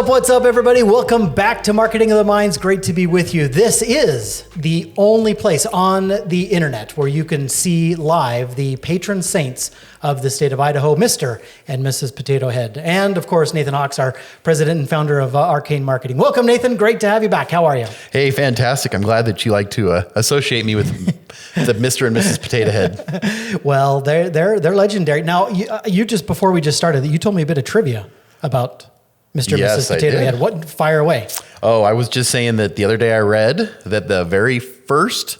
What's up, everybody? Welcome back to Marketing of the Minds. Great to be with you. This is the only place on the internet where you can see live the patron saints of the state of Idaho, Mr. and Mrs. Potato Head. And of course, Nathan Hawks, our president and founder of Arcane Marketing. Welcome, Nathan. Great to have you back. How are you? Hey, fantastic. I'm glad that you like to associate me with the Mr. and Mrs. Potato Head. Well, they're legendary. Now, you just, before we just started, you told me a bit of trivia about Mr. and Mrs. Potato Head. What? Fire away. Oh, I was just saying that the other day I read that the very first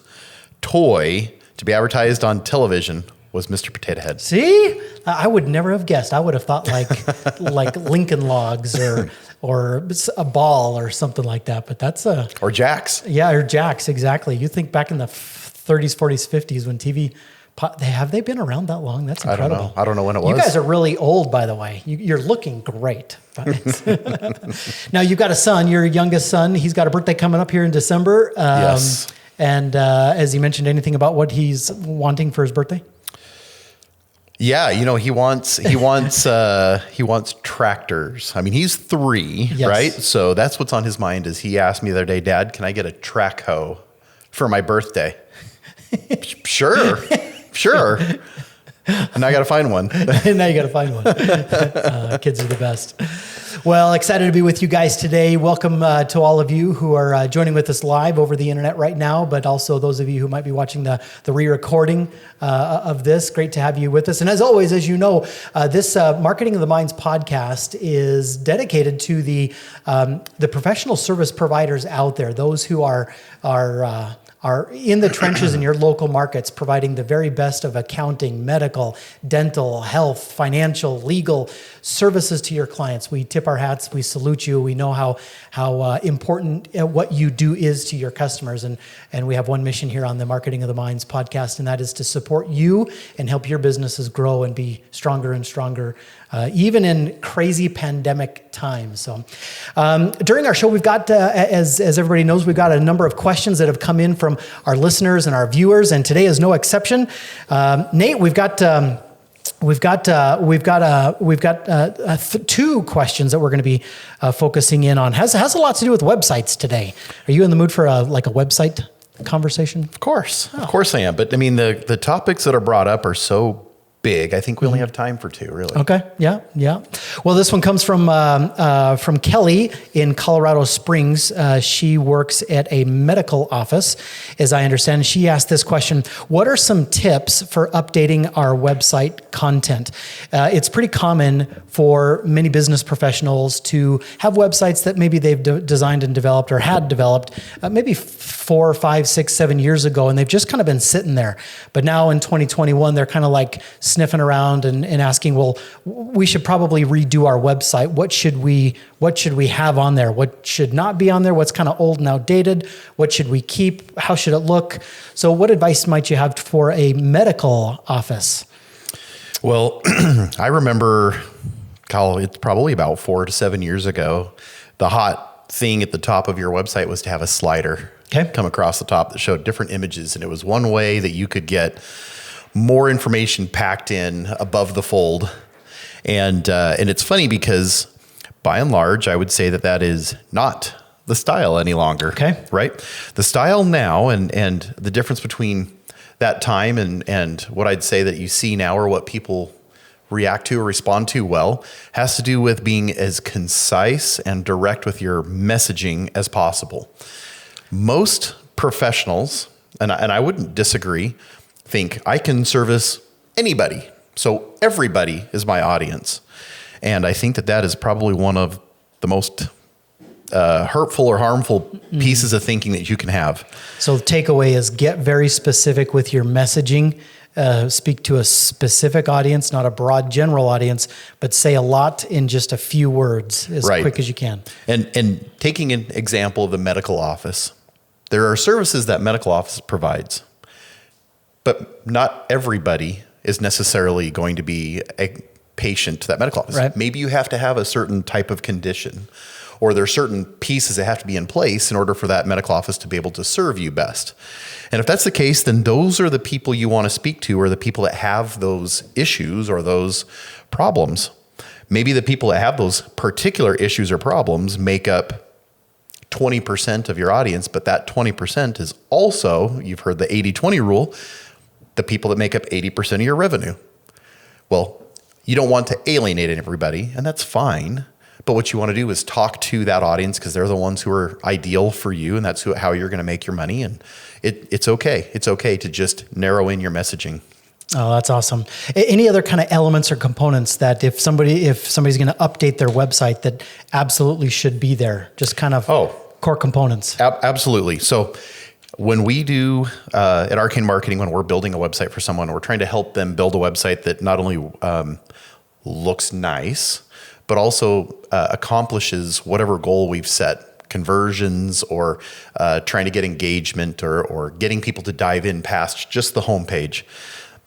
toy to be advertised on television was Mr. Potato Head. See? I would never have guessed. I would have thought like Lincoln Logs or a ball or something like that. But that's or Jax. Yeah, or Jax, exactly. You think back in the 30s, 40s, 50s when TV... Have they been around that long? That's incredible. I don't know when it was. You guys are really old, by the way. You're looking great. Now, you've got a son, your youngest son. He's got a birthday coming up here in December. Yes. And has he mentioned anything about what he's wanting for his birthday? Yeah, he wants tractors. I mean, he's 3, yes. Right? So that's what's on his mind. Is he asked me the other day, Dad, can I get a track hoe for my birthday? Sure. And now I got to find one. Now you got to find one. Kids are the best. Well, excited to be with you guys today. Welcome to all of you who are joining with us live over the internet right now, but also those of you who might be watching the re-recording of this. Great to have you with us. And as always, as you know, this Marketing of the Minds podcast is dedicated to the professional service providers out there, those who are in the trenches in your local markets, providing the very best of accounting, medical, dental, health, financial, legal services to your clients. We tip our hats. We salute you. We know how important what you do is to your customers. And we have one mission here on the Marketing of the Minds podcast, and that is to support you and help your businesses grow and be stronger and stronger, even in crazy pandemic times. So during our show, we've got, as everybody knows, we've got a number of questions that have come in from our listeners and our viewers, and today is no exception. Nate, we've got 2 questions that we're going to be focusing in on. Has a lot to do with websites today. Are you in the mood for a website conversation? Of course I am. But I mean, the topics that are brought up are so big. I think we only have time for 2, really. Okay. Yeah. Well, this one comes from Kelly in Colorado Springs. She works at a medical office, as I understand. She asked this question: what are some tips for updating our website content? It's pretty common for many business professionals to have websites that maybe they've designed and developed or had developed maybe 4, 5, 6, 7 years ago, and they've just kind of been sitting there. But now in 2021, they're kind of like sniffing around and asking, well, we should probably redo our website. What should we have on there? What should not be on there? What's kind of old and outdated? What should we keep? How should it look? So what advice might you have for a medical office? Well, I remember, Kyle, it's probably about 4 to 7 years ago, the hot thing at the top of your website was to have a slider come across the top that showed different images. And it was one way that you could get more information packed in above the fold. And it's funny because by and large, I would say that is not the style any longer. Okay. Right? The style now and the difference between that time and what I'd say that you see now, or what people react to or respond to well, has to do with being as concise and direct with your messaging as possible. Most professionals, and I wouldn't disagree, think I can service anybody. So everybody is my audience. And I think that is probably one of the most hurtful or harmful pieces of thinking that you can have. So the takeaway is get very specific with your messaging. Speak to a specific audience, not a broad general audience, but say a lot in just a few words as quick as you can. And taking an example of the medical office, there are services that medical office provides, but not everybody is necessarily going to be a patient to that medical office. Right. Maybe you have to have a certain type of condition, or there are certain pieces that have to be in place in order for that medical office to be able to serve you best. And if that's the case, then those are the people you want to speak to, or the people that have those issues or those problems. Maybe the people that have those particular issues or problems make up 20% of your audience, but that 20% is also, you've heard the 80-20 rule, the people that make up 80% of your revenue. Well, you don't want to alienate everybody, and that's fine. But what you want to do is talk to that audience because they're the ones who are ideal for you, and that's how you're going to make your money. And it's okay. It's okay to just narrow in your messaging. Oh, that's awesome. Any other kind of elements or components that if somebody's going to update their website that absolutely should be there? Just kind of core components. Absolutely. So when we do at Arcane Marketing, when we're building a website for someone, we're trying to help them build a website that not only looks nice, but also accomplishes whatever goal we've set, conversions or trying to get engagement or getting people to dive in past just the homepage,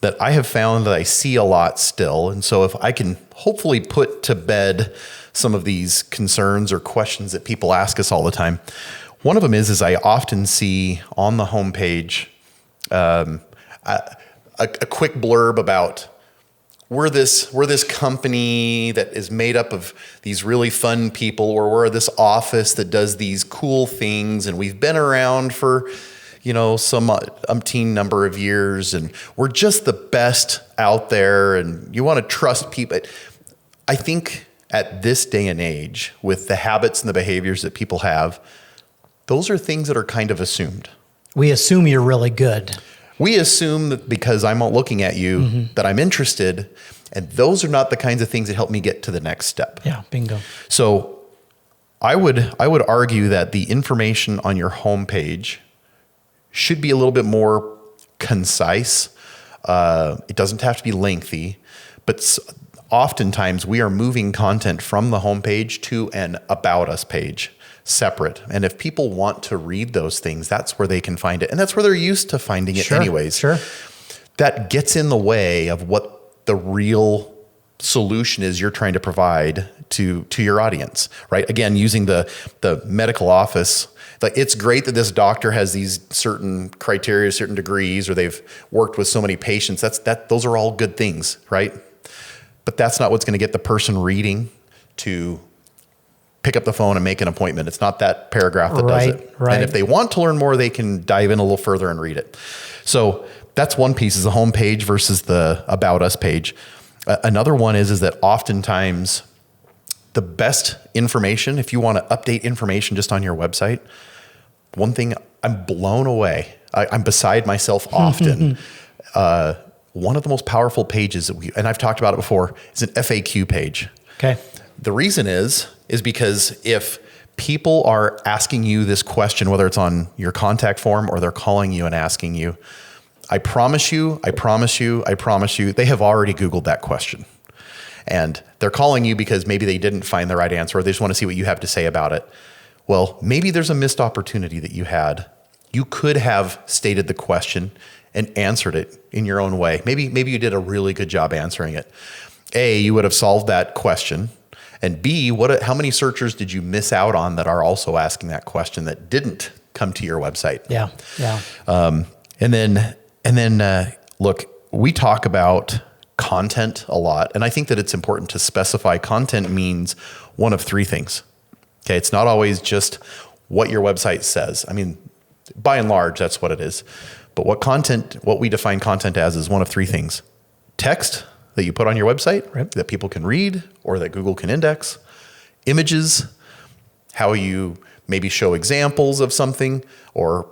that I have found that I see a lot still. And so if I can hopefully put to bed some of these concerns or questions that people ask us all the time, one of them is I often see on the homepage a quick blurb about we're this company that is made up of these really fun people, or we're this office that does these cool things, and we've been around for, some umpteen number of years, and we're just the best out there, and you want to trust people. I think at this day and age, with the habits and the behaviors that people have, those are things that are kind of assumed. We assume you're really good. We assume that because I'm looking at you that I'm interested, and those are not the kinds of things that help me get to the next step. Yeah, bingo. So I would argue that the information on your homepage should be a little bit more concise. It doesn't have to be lengthy, but oftentimes we are moving content from the homepage to an About Us page. Separate. And if people want to read those things, that's where they can find it. And that's where they're used to finding it anyways. Sure. That gets in the way of what the real solution is you're trying to provide to your audience, right? Again, using the medical office, like it's great that this doctor has these certain criteria, certain degrees, or they've worked with so many patients. Those are all good things, right? But that's not what's going to get the person reading to pick up the phone and make an appointment. It's not that paragraph that does it. Right. And if they want to learn more, they can dive in a little further and read it. So that's one piece, is the home page versus the About Us page. Another one is that oftentimes the best information, if you want to update information just on your website, one thing I'm blown away. I'm beside myself often. One of the most powerful pages and I've talked about it before, is an FAQ page. Okay. The reason is because if people are asking you this question, whether it's on your contact form or they're calling you and asking you, I promise you, they have already Googled that question. And they're calling you because maybe they didn't find the right answer, or they just want to see what you have to say about it. Well, maybe there's a missed opportunity that you had. You could have stated the question and answered it in your own way. Maybe you did a really good job answering it. A, you would have solved that question. And B, how many searchers did you miss out on that are also asking that question that didn't come to your website? Yeah. And then look, we talk about content a lot, and I think that it's important to specify content means one of three things. Okay, it's not always just what your website says. I mean, by and large, that's what it is. But what we define content as is one of three things: text that you put on your website that people can read or that Google can index, images, how you maybe show examples of something or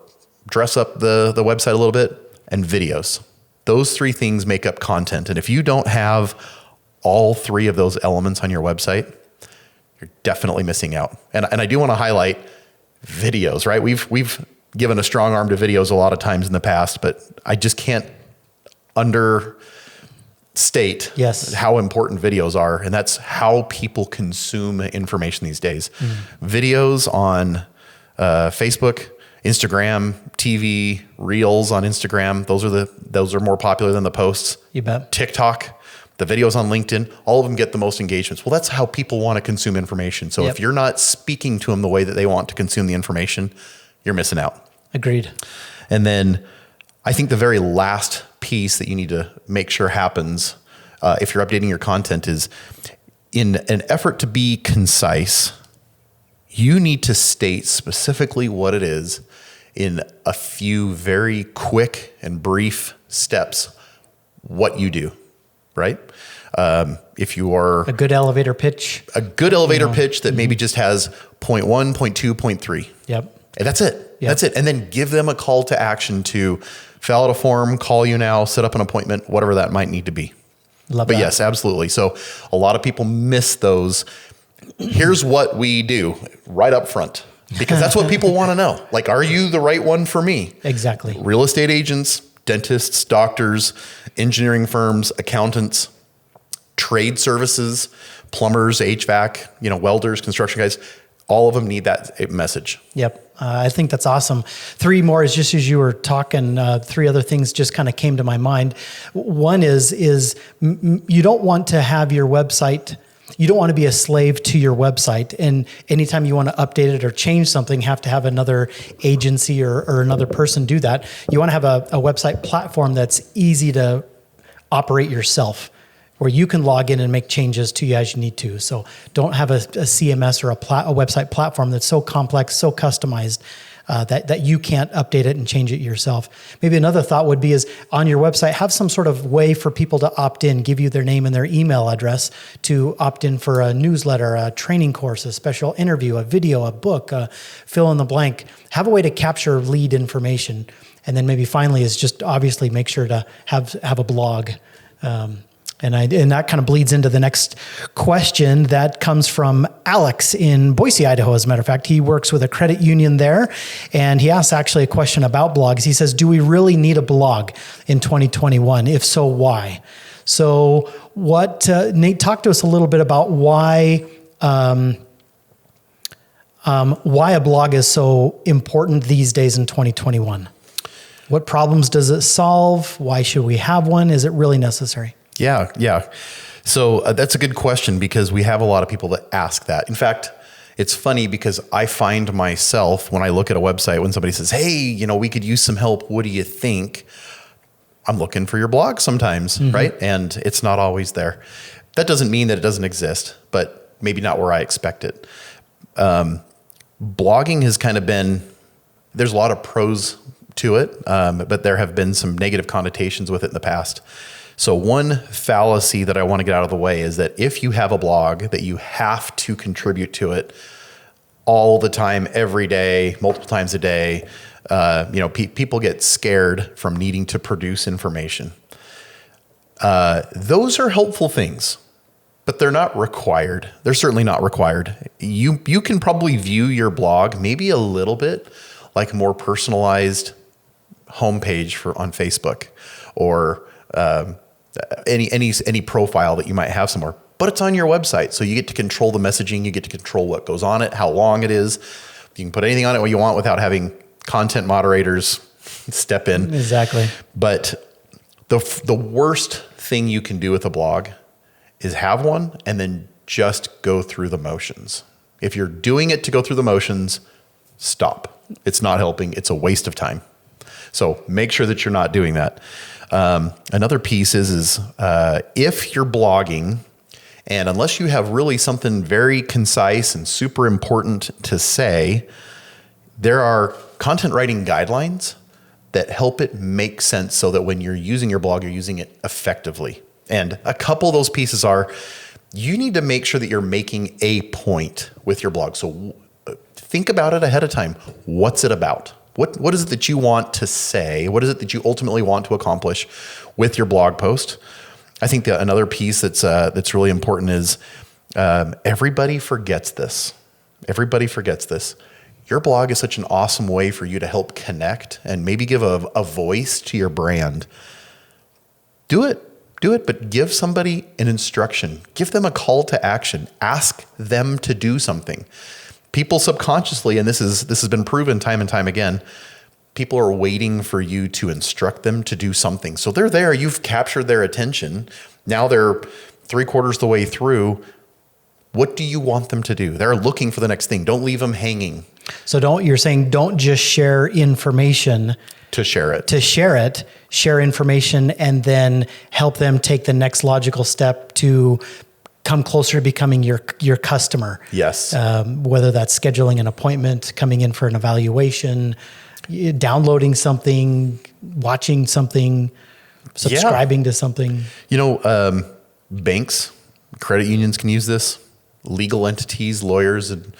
dress up the website a little bit, and videos. Those three things make up content. And if you don't have all three of those elements on your website, you're definitely missing out. And I do want to highlight videos, right? We've given a strong arm to videos a lot of times in the past, but I just can't understate how important videos are. And that's how people consume information these days. Videos on Facebook, Instagram, TV, Reels on Instagram. Those are more popular than the posts. You bet. TikTok, the videos on LinkedIn, all of them get the most engagements. Well, that's how people want to consume information. So if you're not speaking to them the way that they want to consume the information, you're missing out. Agreed. And then I think the very last piece that you need to make sure happens if you're updating your content is in an effort to be concise, you need to state specifically what it is in a few very quick and brief steps, what you do, right? If you are a good elevator pitch, pitch that maybe just has point 1, point 2, point 3. Yep. And that's it. Yep. That's it. And then give them a call to action to fill out a form, call you now, set up an appointment, whatever that might need to be. Love but that. Yes, absolutely. So a lot of people miss those. Here's what we do right up front, because that's what people want to know. Like, are you the right one for me? Exactly. Real estate agents, dentists, doctors, engineering firms, accountants, trade services, plumbers, HVAC, welders, construction guys, all of them need that message. Yep. I think that's awesome. 3 more is just as you were talking, 3 other things just kind of came to my mind. One is you don't want to have your website, you don't want to be a slave to your website. And anytime you want to update it or change something, have to have another agency or another person do that. You want to have a website platform that's easy to operate yourself, where you can log in and make changes to you as you need to. So don't have a CMS or a website platform that's so complex, so customized that you can't update it and change it yourself. Maybe another thought would be is on your website, have some sort of way for people to opt in, give you their name and their email address to opt in for a newsletter, a training course, a special interview, a video, a book, fill in the blank. Have a way to capture lead information. And then maybe finally is just obviously make sure to have a blog. And that kind of bleeds into the next question that comes from Alex in Boise, Idaho. As a matter of fact, he works with a credit union there, and he asks actually a question about blogs. He says, do we really need a blog in 2021? If so, why? So Nate, talk to us a little bit about why a blog is so important these days in 2021. What problems does it solve? Why should we have one? Is it really necessary? Yeah. So that's a good question, because we have a lot of people that ask that. In fact, it's funny because I find myself when I look at a website, when somebody says, hey, we could use some help. What do you think? I'm looking for your blog sometimes, right? And it's not always there. That doesn't mean that it doesn't exist, but maybe not where I expect it. Blogging has kind of been, there's a lot of pros to it, but there have been some negative connotations with it in the past. So one fallacy that I want to get out of the way is that if you have a blog, that you have to contribute to it all the time, every day, multiple times a day. People get scared from needing to produce information. Those are helpful things, but they're not required. They're certainly not required. You can probably view your blog maybe a little bit like a more personalized homepage on Facebook or any profile that you might have somewhere, but it's on your website. So you get to control the messaging. You get to control what goes on it, how long it is. You can put anything on it what you want without having content moderators step in. Exactly. But the worst thing you can do with a blog is have one and then just go through the motions. If you're doing it to go through the motions, stop. It's not helping. It's a waste of time. So make sure that you're not doing that. Another piece is if you're blogging, and unless you have really something very concise and super important to say, there are content writing guidelines that help it make sense so that when you're using your blog, you're using it effectively. And a couple of those pieces are, you need to make sure that you're making a point with your blog. So think about it ahead of time. What's it about? What is it that you want to say? What is it that you ultimately want to accomplish with your blog post? I think that another piece that's really important is everybody forgets this. Everybody forgets this. Your blog is such an awesome way for you to help connect and maybe give a voice to your brand. Do it, but give somebody an instruction. Give them a call to action. Ask them to do something. People subconsciously, and this has been proven time and time again, people are waiting for you to instruct them to do something. So they're there, you've captured their attention. Now they're 3/4 the way through. What do you want them to do? They're looking for the next thing. Don't leave them hanging. So you're saying don't just share information to share it. Share information and then help them take the next logical step to come closer to becoming your customer. Yes. Whether that's scheduling an appointment, coming in for an evaluation, downloading something, watching something, subscribing to something. Banks, credit unions can use this. Legal entities, lawyers, and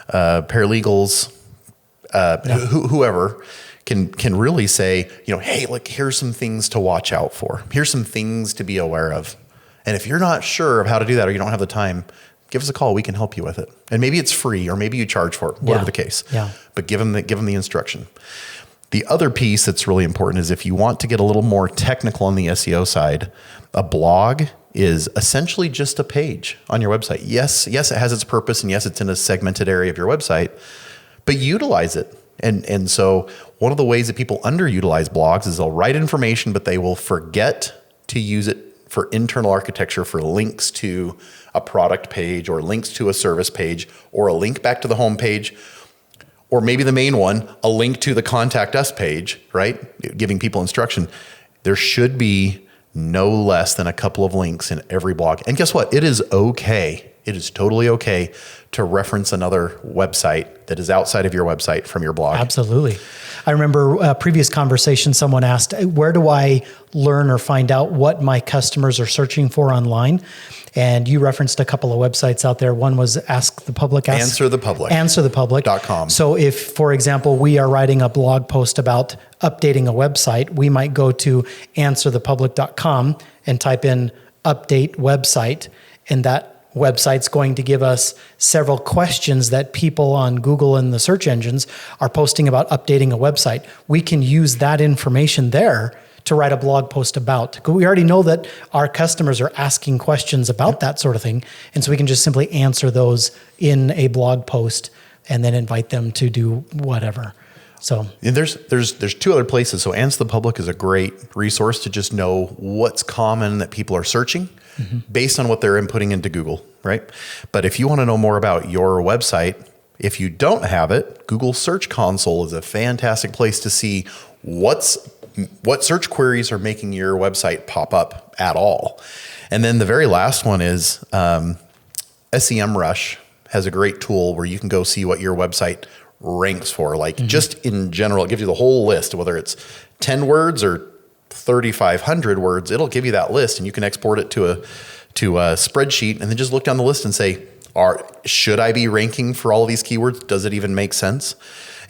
paralegals, whoever can really say, hey, look, here's some things to watch out for. Here's some things to be aware of. And if you're not sure of how to do that or you don't have the time, give us a call. We can help you with it. And maybe it's free or maybe you charge for it, whatever the case. Yeah. But give them the instruction. The other piece that's really important is if you want to get a little more technical on the SEO side, a blog is essentially just a page on your website. Yes, it has its purpose, and yes, it's in a segmented area of your website, but utilize it. And so one of the ways that people underutilize blogs is they'll write information, but they will forget to use it for internal architecture, for links to a product page or links to a service page or a link back to the home page, or maybe the main one, a link to the contact us page, right? Giving people instruction. There should be no less than a couple of links in every blog. And guess what? It is okay. It is totally okay to reference another website that is outside of your website from your blog. Absolutely. I remember a previous conversation, someone asked, where do I learn or find out what my customers are searching for online? And you referenced a couple of websites out there. One was Ask the Public. AnswerThePublic.com. So if, for example, we are writing a blog post about updating a website, we might go to AnswerThePublic.com and type in update website, and that website's going to give us several questions that people on Google and the search engines are posting about updating a website. We can use that information there to write a blog post about. We already know that our customers are asking questions about that sort of thing. And so we can just simply answer those in a blog post and then invite them to do whatever. So and there's two other places. So Answer the Public is a great resource to just know what's common that people are searching based on what they're inputting into Google, right? But if you want to know more about your website, if you don't have it, Google Search Console is a fantastic place to see what search queries are making your website pop up at all. And then the very last one is SEMrush has a great tool where you can go see what your website ranks for. Like just in general, it gives you the whole list, whether it's 10 words or 3,500 words, it'll give you that list and you can export it to a spreadsheet and then just look down the list and say, should I be ranking for all of these keywords? Does it even make sense?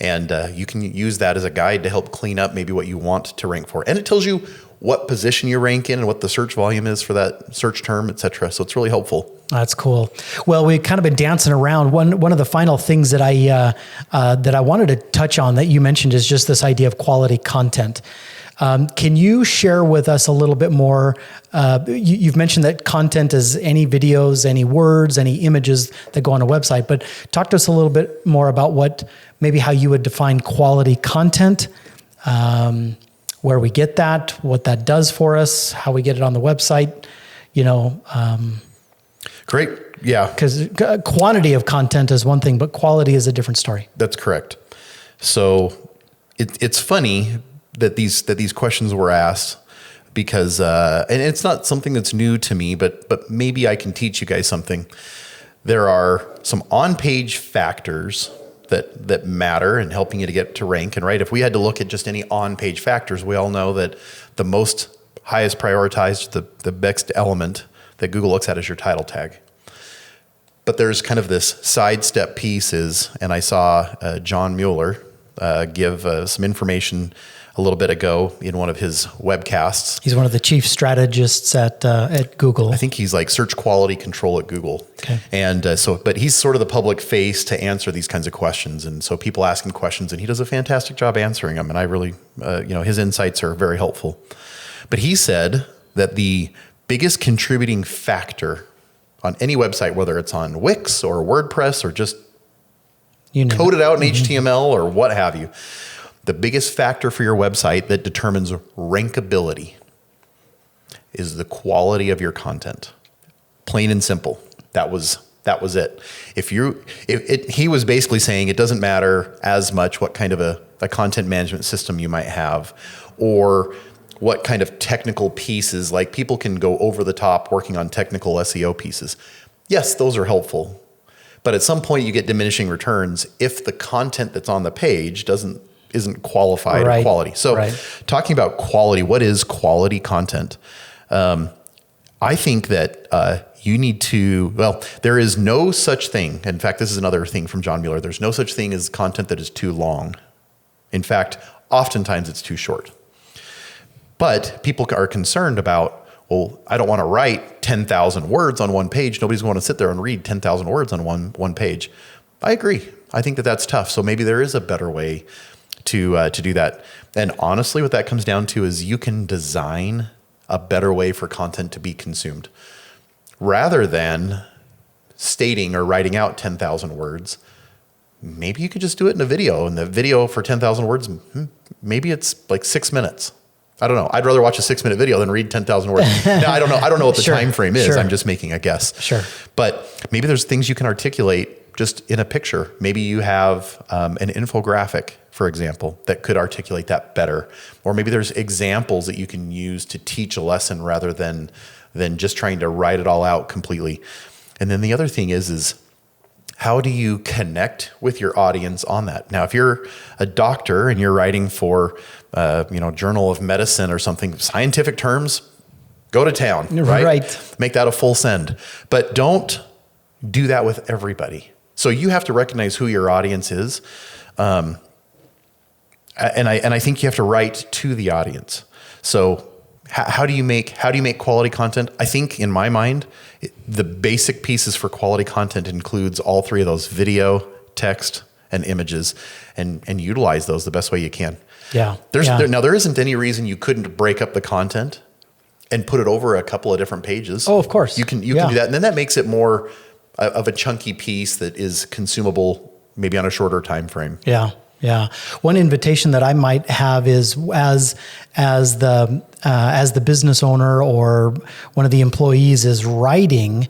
And you can use that as a guide to help clean up maybe what you want to rank for. And it tells you what position you rank in and what the search volume is for that search term, et cetera. So it's really helpful. That's cool. Well, we've kind of been dancing around. One of the final things that I wanted to touch on that you mentioned is just this idea of quality content. Can you share with us a little bit more? You've mentioned that content is any videos, any words, any images that go on a website, but talk to us a little bit more about maybe how you would define quality content, where we get that, what that does for us, how we get it on the website, Great. Yeah. Because quantity of content is one thing, but quality is a different story. That's correct. So it's funny that these questions were asked because, and it's not something that's new to me, but maybe I can teach you guys something. There are some on-page factors that matter in helping you to get to rank. And right, if we had to look at just any on-page factors, we all know that the most highest prioritized, the next element that Google looks at is your title tag. But there's kind of this sidestep pieces, and I saw John Mueller give some information a little bit ago in one of his webcasts. He's one of the chief strategists at Google. I think he's like search quality control at Google. Okay. And but he's sort of the public face to answer these kinds of questions. And so people ask him questions and he does a fantastic job answering them. And I really, his insights are very helpful. But he said that the biggest contributing factor on any website, whether it's on Wix or WordPress or just code it out in HTML or what have you, the biggest factor for your website that determines rankability is the quality of your content. Plain and simple. That was it. He was basically saying it doesn't matter as much what kind of a content management system you might have or what kind of technical pieces, like people can go over the top working on technical SEO pieces. yes, those are helpful. But at some point you get diminishing returns if the content that's on the page isn't qualified or quality. So talking about quality, what is quality content? I think that you need to, there is no such thing. In fact, this is another thing from John Mueller. There's no such thing as content that is too long. In fact, oftentimes it's too short. But people are concerned about, well, I don't want to write 10,000 words on one page. Nobody's going to sit there and read 10,000 words on one page. I agree. I think that that's tough. So maybe there is a better way to do that. And honestly, what that comes down to is you can design a better way for content to be consumed. Rather than stating or writing out 10,000 words, maybe you could just do it in a video. And the video for 10,000 words, maybe it's like 6 minutes. I don't know. I'd rather watch a 6-minute video than read 10,000 words. Now, I don't know. I don't know what the time frame is. I'm just making a guess. But maybe there's things you can articulate just in a picture. Maybe you have an infographic, for example, that could articulate that better. Or maybe there's examples that you can use to teach a lesson rather than just trying to write it all out completely. And then the other thing is how do you connect with your audience on that? Now, if you're a doctor and you're writing for, Journal of Medicine or something, scientific terms, go to town, right? Make that a full send. But don't do that with everybody. So you have to recognize who your audience is. And I think you have to write to the audience. So how do you make quality content? I think in my mind, the basic pieces for quality content includes all three of those: video, text, and images, and utilize those the best way you can. Yeah. Now there isn't any reason you couldn't break up the content and put it over a couple of different pages. Oh, of course. You can do that. And then that makes it more of a chunky piece that is consumable maybe on a shorter time frame. Yeah. One invitation that I might have is as the business owner or one of the employees is writing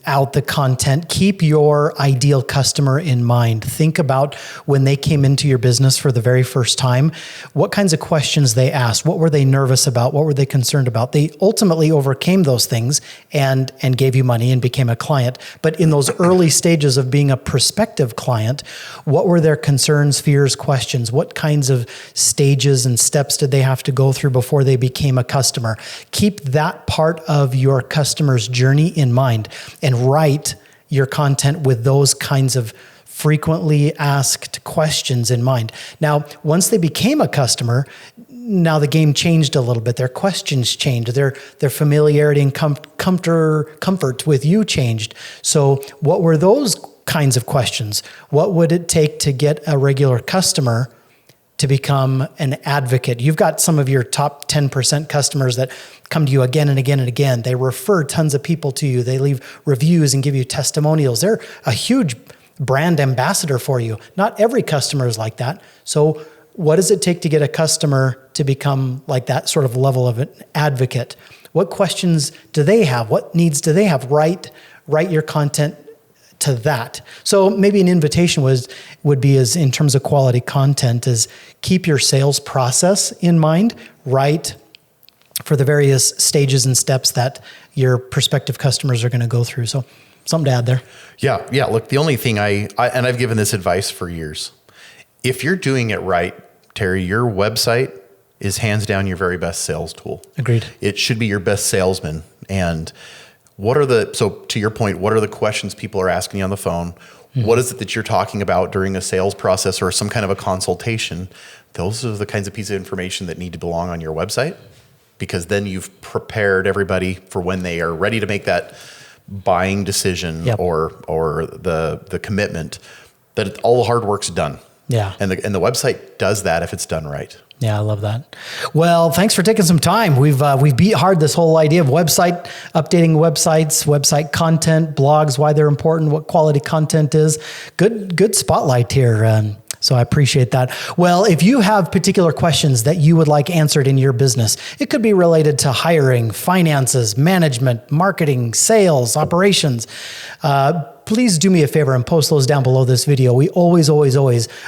out the content, keep your ideal customer in mind. Think about when they came into your business for the very first time, what kinds of questions they asked, what were they nervous about, what were they concerned about. They ultimately overcame those things and gave you money and became a client. But in those early stages of being a prospective client, what were their concerns, fears, questions? What kinds of stages and steps did they have to go through before they became a customer? Keep that part of your customer's journey in mind and write your content with those kinds of frequently asked questions in mind. Now, once they became a customer, now the game changed a little bit. Their questions changed. Their familiarity and comfort with you changed. So what were those kinds of questions? What would it take to get a regular customer to become an advocate? You've got some of your top 10% customers that come to you again and again and again. They refer tons of people to you. They leave reviews and give you testimonials. They're a huge brand ambassador for you. Not every customer is like that. So what does it take to get a customer to become like that sort of level of an advocate? What questions do they have? What needs do they have? Write your content to that. So maybe an invitation would be as in terms of quality content is keep your sales process in mind, write for the various stages and steps that your prospective customers are going to go through. So something to add there. Yeah. Look, the only thing and I've given this advice for years. If you're doing it right, Terry, your website is hands down your very best sales tool. Agreed. It should be your best salesman. And so to your point, what are the questions people are asking you on the phone? Mm-hmm. What is it that you're talking about during a sales process or some kind of a consultation? Those are the kinds of pieces of information that need to belong on your website, because then you've prepared everybody for when they are ready to make that buying decision or the commitment, that all the hard work's done. Yeah. And the website does that if it's done right. Yeah, I love that. Well, thanks for taking some time. We've beat hard this whole idea of updating websites, website content, blogs, why they're important, what quality content is. Good spotlight here. So I appreciate that. Well, if you have particular questions that you would like answered in your business, it could be related to hiring, finances, management, marketing, sales, operations. please do me a favor and post those down below this video. We always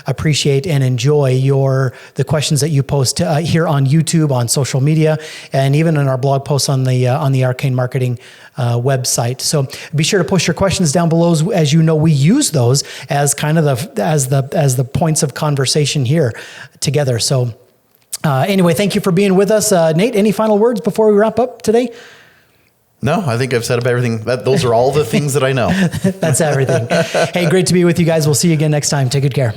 appreciate and enjoy the questions that you post here on YouTube, on social media, and even in our blog posts on the Arcane Marketing website. So be sure to post your questions down below. As you know, we use those as kind of the points of conversation here together. So anyway, thank you for being with us. Nate, any final words before we wrap up today? No, I think I've said about everything. Those are all the things that I know. That's everything. Hey, great to be with you guys. We'll see you again next time. Take good care.